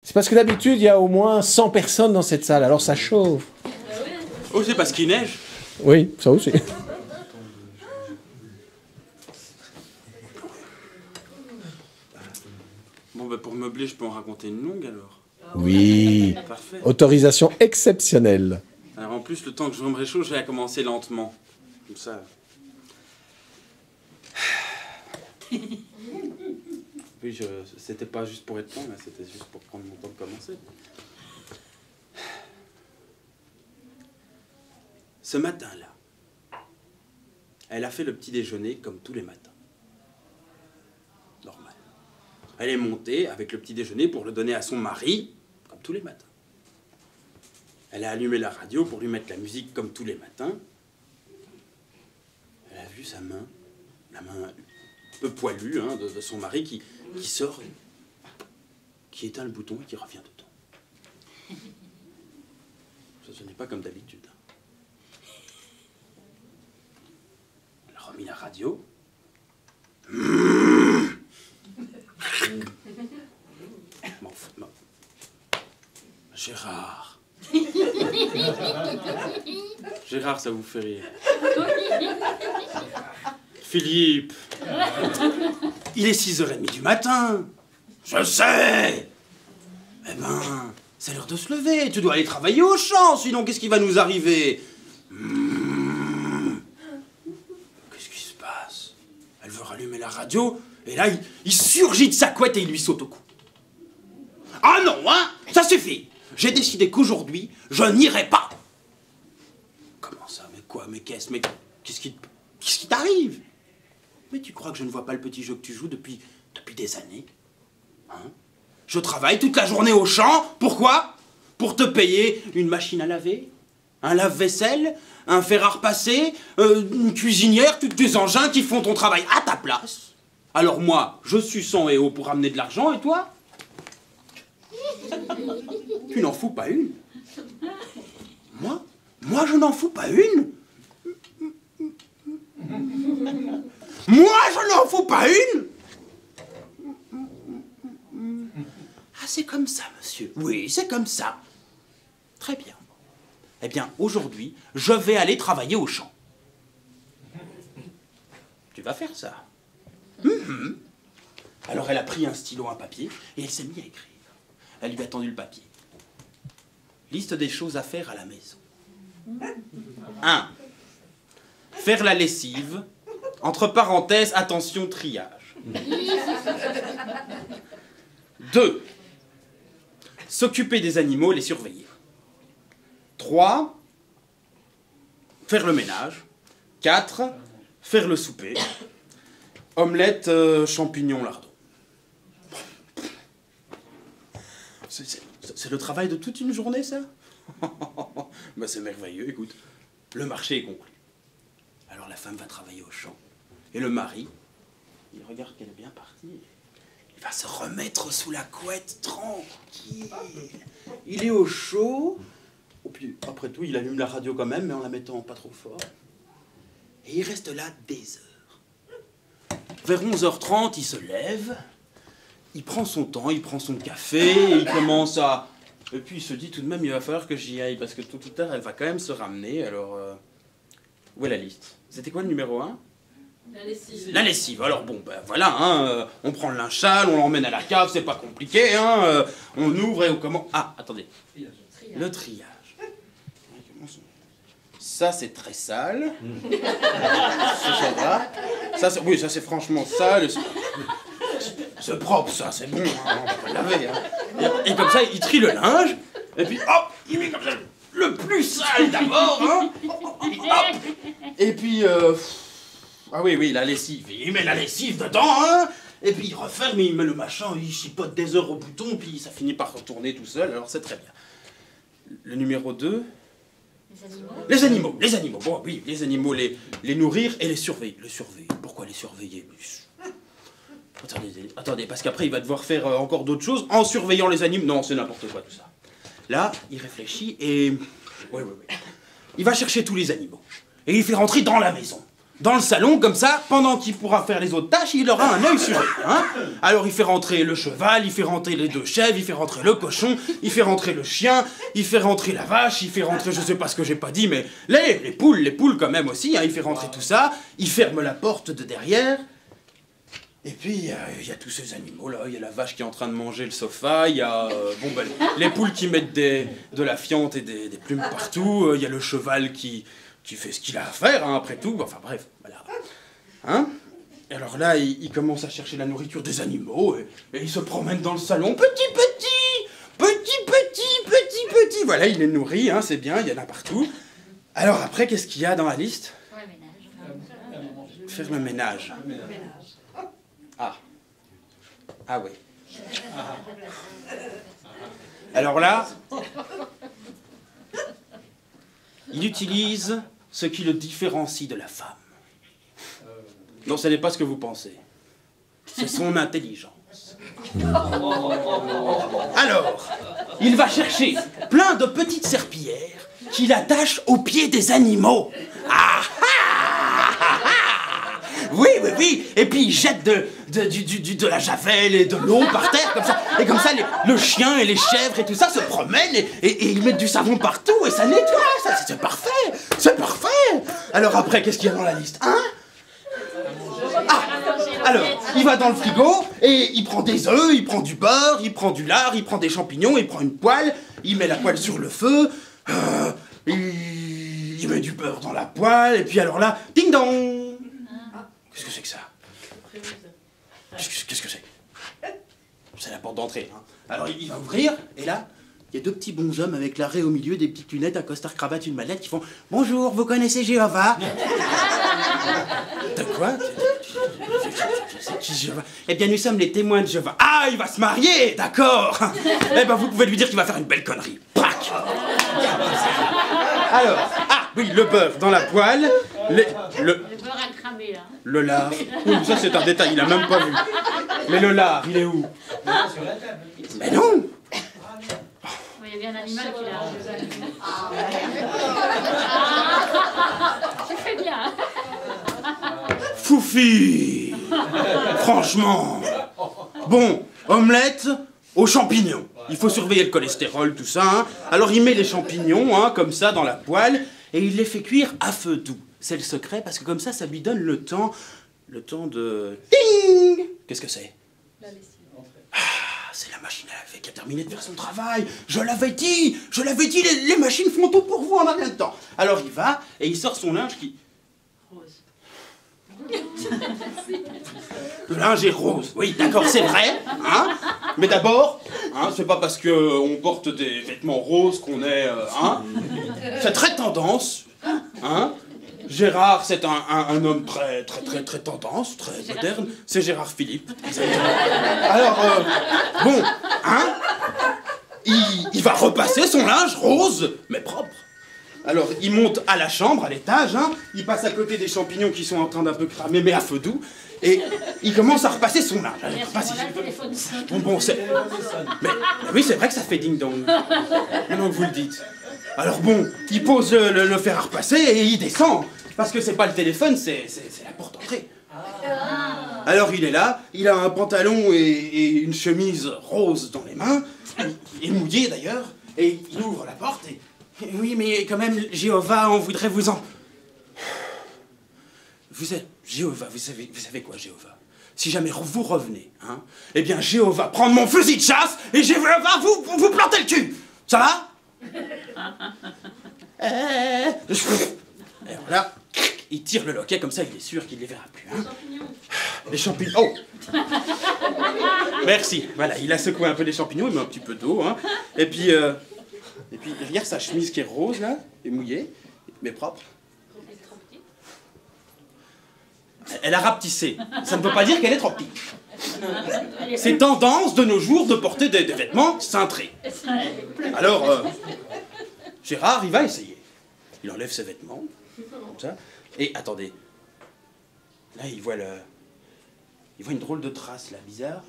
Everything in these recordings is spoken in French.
C'est parce que d'habitude, il y a au moins 100 personnes dans cette salle, alors ça chauffe. Oh, c'est parce qu'il neige. Oui, ça aussi. Bon, bah pour meubler, je peux en raconter une longue alors. Oui. Parfait. Autorisation exceptionnelle. Alors en plus, le temps que je me réchauffe, je vais commencer lentement. Comme ça. Oui, c'était pas juste pour être long, mais c'était juste pour prendre mon temps de commencer. Ce matin-là, elle a fait le petit déjeuner comme tous les matins. Normal. Elle est montée avec le petit déjeuner pour le donner à son mari, comme tous les matins. Elle a allumé la radio pour lui mettre la musique comme tous les matins. Elle a vu sa main, la main un peu poilue hein, de son mari qui sort, qui éteint le bouton et qui revient dedans. Ce n'est pas comme d'habitude. Elle a remis la radio. Bon. Gérard. Gérard, ça vous fait rire. Philippe. Il est 6h30 du matin. Je sais. Eh ben, c'est l'heure de se lever. Tu dois aller travailler au champ, sinon qu'est-ce qui va nous arriver? Qu'est-ce qui se passe? Elle veut rallumer la radio, et là, il surgit de sa couette et il lui saute au cou. Ah non, hein? Ça suffit. J'ai décidé qu'aujourd'hui, je n'irai pas. Comment ça? Mais quoi? Mais qu'est-ce qui t'arrive? Mais tu crois que je ne vois pas le petit jeu que tu joues depuis des années? Hein? Je travaille toute la journée au champ. Pourquoi? Pour te payer une machine à laver, un lave-vaisselle, un fer à repasser, une cuisinière, tous des engins qui font ton travail à ta place. Alors moi, je suis son héros pour ramener de l'argent, et toi? Tu n'en fous pas une. Moi, je n'en fous pas une. Moi, je n'en fous pas une. Ah, c'est comme ça, monsieur. Oui, c'est comme ça. Très bien. Eh bien, aujourd'hui, je vais aller travailler au champ. Tu vas faire ça. Alors, elle a pris un stylo, un papier, et elle s'est mise à écrire. Elle lui a tendu le papier. Liste des choses à faire à la maison. 1. Faire la lessive. Entre parenthèses, attention, triage. 2. S'occuper des animaux, les surveiller. 3. Faire le ménage. 4. Faire le souper. Omelette, champignons, lardons. C'est le travail de toute une journée, ça? Ben, c'est merveilleux, écoute. Le marché est conclu. Alors la femme va travailler au champ. Et le mari, il regarde qu'elle est bien partie. Il va se remettre sous la couette, tranquille. Il est au chaud. Et puis, après tout, il allume la radio quand même, mais en la mettant pas trop fort. Et il reste là des heures. Vers 11h30, il se lève. Il prend son temps, il prend son café, et il commence à... Et puis il se dit tout de même, il va falloir que j'y aille, parce que tôt ou tard, elle va quand même se ramener, alors... Où est la liste? C'était quoi le numéro 1? La lessive. La lessive. Alors bon, ben voilà, hein, on prend le linge sale, on l'emmène à la cave, c'est pas compliqué, hein, on ouvre et on commence... Ah, attendez. Le triage. Ça, c'est très sale. Ça va. Ça, oui, ça, c'est franchement sale. C'est propre, ça, c'est bon, hein, on va pas le laver. Hein. Et comme ça, il trie le linge, et puis hop, il met comme ça le plus sale d'abord, hein. Hop. Et puis, ah oui, la lessive. Il met la lessive dedans, hein. Et puis il referme, il met le machin, il chipote des heures au bouton, puis ça finit par retourner tout seul, alors c'est très bien. Le numéro 2... Les animaux. Bon, oui, les animaux, les nourrir et les surveiller. Les surveiller. Pourquoi les surveiller? Attendez, parce qu'après, il va devoir faire encore d'autres choses en surveillant les animaux. Non, c'est n'importe quoi, tout ça. Là, il réfléchit et... Oui. Il va chercher tous les animaux. Et il fait rentrer dans la maison. dans le salon, comme ça, pendant qu'il pourra faire les autres tâches, il aura un œil sur eux. Hein. Alors il fait rentrer le cheval, il fait rentrer les 2 chèvres, il fait rentrer le cochon, il fait rentrer le chien, il fait rentrer la vache, il fait rentrer, je sais pas ce que j'ai pas dit, mais les poules quand même aussi, hein, il fait rentrer tout ça, il ferme la porte de derrière. Et puis, il y a tous ces animaux-là, il y a la vache qui est en train de manger le sofa, il y a les poules qui mettent de la fiente et des plumes partout, il y a le cheval qui fait ce qu'il a à faire, hein, après tout, enfin bref, voilà. Hein? Et alors là, il commence à chercher la nourriture des animaux, et il se promène dans le salon, petit, voilà, il les nourrit, hein, c'est bien, il y en a partout. Alors après, qu'est-ce qu'il y a dans la liste? Faire le ménage. Ah oui. Alors là, il utilise ce qui le différencie de la femme. Non, ce n'est pas ce que vous pensez. C'est son intelligence. Alors, il va chercher plein de petites serpillères qu'il attache aux pieds des animaux. Ah ah! Oui, et puis il jette de la javel et de l'eau par terre, comme ça. Et comme ça, le chien et les chèvres et tout ça se promènent et ils mettent du savon partout et ça nettoie. C'est parfait, c'est parfait. Alors après, qu'est-ce qu'il y a dans la liste, hein? Ah, alors, il va dans le frigo et il prend des œufs, il prend du beurre, il prend du lard, il prend des champignons, il prend une poêle, il met la poêle sur le feu, il met du beurre dans la poêle, et puis alors là, ding dong! Qu'est-ce que c'est que ça? Qu'est-ce que c'est? C'est la porte d'entrée. Hein. Alors il va ouvrir, et là, il y a 2 petits bonshommes avec l'arrêt au milieu, des petites lunettes, un costard cravate, une mallette, qui font « Bonjour, vous connaissez Jéhovah ?» De quoi? C'est qui Jéhovah? Eh bien, nous sommes les témoins de Jéhovah. Ah, il va se marier, d'accord. Eh ben, vous pouvez lui dire qu'il va faire une belle connerie. Prac. Alors, oui, le beurre dans la poêle, le beurre a cramé, là. Le lard. Oui, ça, c'est un détail, il a même pas vu. Mais le lard, il est où? Mais non. Il y a bien un animal qui l'a. Tu fais bien. Foufi. Franchement. Bon, omelette aux champignons. Il faut surveiller le cholestérol, tout ça. Hein. Alors il met les champignons, hein, comme ça, dans la poêle, et il les fait cuire à feu doux. C'est le secret, parce que comme ça lui donne le temps de... Ding! Qu'est-ce que c'est? La lessive. Ah, c'est la machine à laver qui a terminé de faire son travail. Je l'avais dit, les machines font tout pour vous en un rien de temps. Alors il va, et il sort son linge qui... Rose. Le linge est rose, oui, d'accord, c'est vrai, hein. Mais d'abord, hein, c'est pas parce qu'on porte des vêtements roses qu'on est, hein. C'est très tendance, hein. Gérard, c'est un homme très tendance, très moderne. C'est Gérard Philippe. Alors, bon, hein, il va repasser son linge rose, mais propre. Alors, il monte à la chambre, à l'étage, hein, il passe à côté des champignons qui sont en train d'un peu cramer, mais à feu doux, et il commence à repasser son linge. Allez, bon, c'est... Mais oui, c'est vrai que ça fait ding-dong, maintenant que vous le dites. Alors bon, il pose le fer à repasser et il descend, parce que c'est pas le téléphone, c'est la porte d'entrée. Alors il est là, il a un pantalon et une chemise rose dans les mains, il est mouillé d'ailleurs, et il ouvre la porte et... Oui, mais quand même, Jéhovah, on voudrait vous en... Vous êtes... Jéhovah, vous savez quoi, Jéhovah? Si jamais vous revenez, hein, eh bien, Jéhovah prendre mon fusil de chasse et Jéhovah vous planter le cul. Ça va? Et voilà, il tire le loquet, comme ça, il est sûr qu'il ne les verra plus. Hein. Les champignons. Oh. Merci. Voilà, il a secoué un peu les champignons, il met un petit peu d'eau. Hein. Et puis, regarde sa chemise qui est rose, là, et mouillée, mais propre. Elle a rapetissé. Ça ne veut pas dire qu'elle est trop petite. C'est tendance de nos jours de porter des vêtements cintrés. Alors, Gérard, il va essayer. Il enlève ses vêtements, comme ça. Et attendez. Là, il voit une drôle de trace, là, bizarre.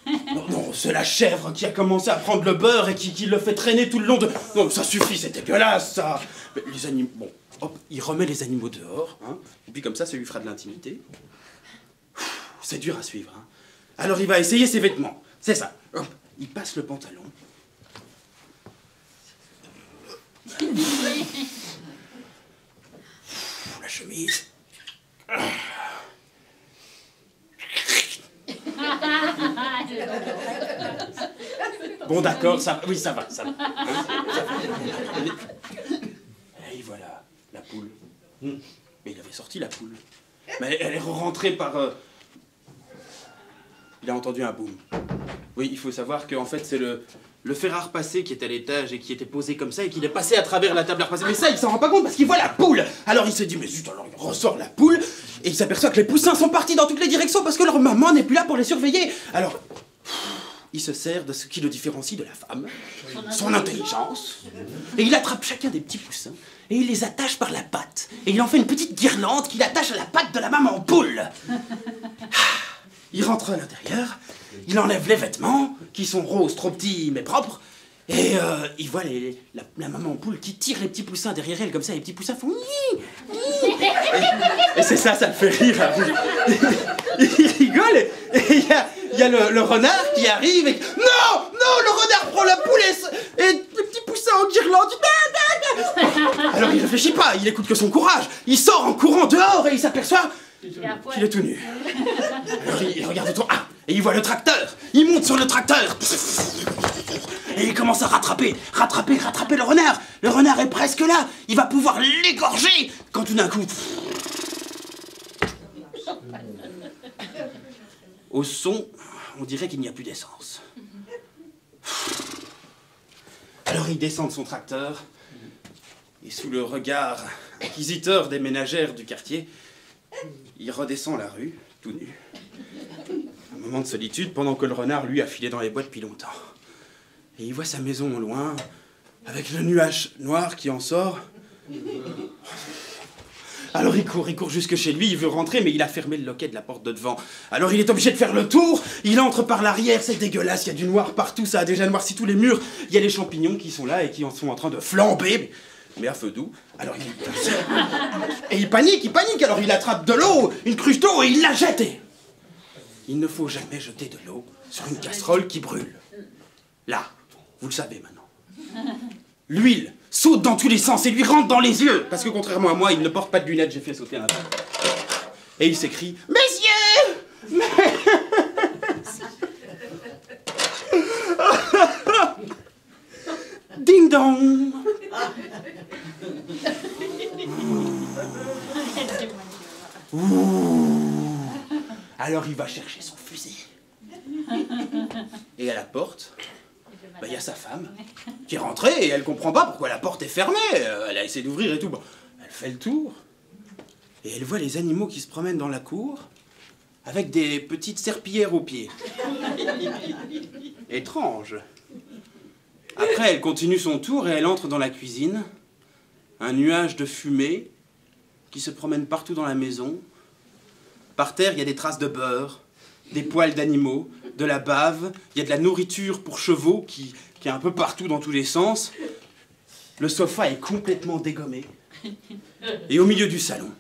Non, non, c'est la chèvre qui a commencé à prendre le beurre et qui le fait traîner tout le long de... Non, ça suffit, c'est dégueulasse, ça. Mais les animaux... Bon, hop, il remet les animaux dehors, hein, et puis comme ça lui fera de l'intimité. C'est dur à suivre, hein. Alors il va essayer ses vêtements, c'est ça. Hop, il passe le pantalon. La chemise. Bon, d'accord, ça va. Oui, ça va, ça va. Et voilà, la poule. Mais il avait sorti la poule. Mais elle est rentrée par... Il a entendu un boum. Oui, il faut savoir qu'en fait, c'est le fer à repasser qui est à l'étage et qui était posé comme ça et qu'il est passé à travers la table à repasser. Mais ça, il s'en rend pas compte parce qu'il voit la poule. Alors il se dit, mais zut, alors il ressort la poule et il s'aperçoit que les poussins sont partis dans toutes les directions parce que leur maman n'est plus là pour les surveiller. Alors, il se sert de ce qui le différencie de la femme, son intelligence, et il attrape chacun des petits poussins et il les attache par la patte. Et il en fait une petite guirlande qu'il attache à la patte de la maman poule. Il rentre à l'intérieur, il enlève les vêtements, qui sont roses, trop petits mais propres, et il voit la maman poule qui tire les petits poussins derrière elle, comme ça, les petits poussins font... Et c'est ça, ça le fait rire. Il rigole, et il y a le renard qui arrive et... Non, non, le renard prend la poule et les petits poussins en guirlande. Alors il réfléchit pas, il écoute que son courage. Il sort en courant dehors et il s'aperçoit qu'il est tout nu. Alors il regarde autour, ah, et il voit le tracteur. Il monte sur le tracteur. Et il commence à rattraper le renard. Le renard est presque là. Il va pouvoir l'égorger quand tout d'un coup... Au son, on dirait qu'il n'y a plus d'essence. Alors il descend de son tracteur, et sous le regard inquisiteur des ménagères du quartier, il redescend la rue, tout nu. Un moment de solitude, pendant que le renard, lui, a filé dans les bois depuis longtemps. Et il voit sa maison au loin, avec le nuage noir qui en sort. Alors il court jusque chez lui, il veut rentrer, mais il a fermé le loquet de la porte de devant. Alors il est obligé de faire le tour, il entre par l'arrière, c'est dégueulasse, il y a du noir partout, ça a déjà noirci tous les murs. Il y a les champignons qui sont là et qui sont en train de flamber, mais à feu doux. Alors il panique, alors il attrape de l'eau, une cruche d'eau, et il la jette. Il ne faut jamais jeter de l'eau sur une casserole qui brûle. Là, vous le savez maintenant. L'huile saute dans tous les sens et lui rentre dans les yeux. Parce que contrairement à moi, il ne porte pas de lunettes, j'ai fait sauter un peu. Et il s'écrie « Messieurs !» Ding dong. Alors il va chercher son fusil. Et à la porte, il y a sa femme qui est rentrée et elle comprend pas pourquoi la porte est fermée. Elle a essayé d'ouvrir et tout. Bon, elle fait le tour et elle voit les animaux qui se promènent dans la cour avec des petites serpillières aux pieds. Étrange. Après, elle continue son tour et elle entre dans la cuisine. Un nuage de fumée qui se promène partout dans la maison. Par terre, il y a des traces de beurre, des poils d'animaux, de la bave, il y a de la nourriture pour chevaux qui est un peu partout dans tous les sens. Le sofa est complètement dégommé. Et au milieu du salon,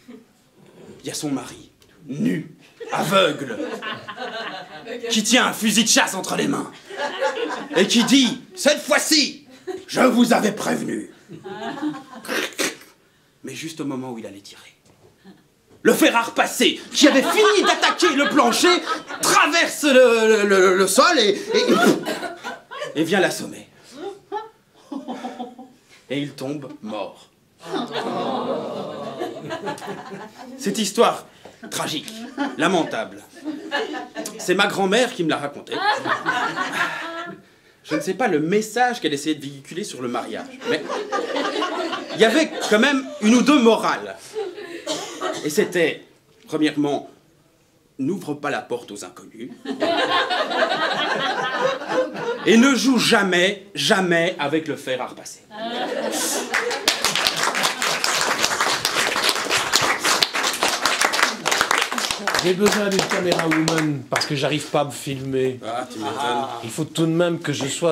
il y a son mari, nu, aveugle, qui tient un fusil de chasse entre les mains et qui dit « Cette fois-ci, je vous avais prévenu !» Mais juste au moment où il allait tirer, le fer à repasser, qui avait fini d'attaquer le plancher, traverse le sol et vient l'assommer. Et il tombe mort. Cette histoire tragique, lamentable, c'est ma grand-mère qui me l'a racontée. Je ne sais pas le message qu'elle essayait de véhiculer sur le mariage, mais il y avait quand même une ou deux morales. Et c'était, premièrement, n'ouvre pas la porte aux inconnus. Et ne joue jamais, jamais avec le fer à repasser. J'ai besoin d'une caméra woman parce que j'arrive pas à me filmer. Ah, tu m'étonnes. Il faut tout de même que je sois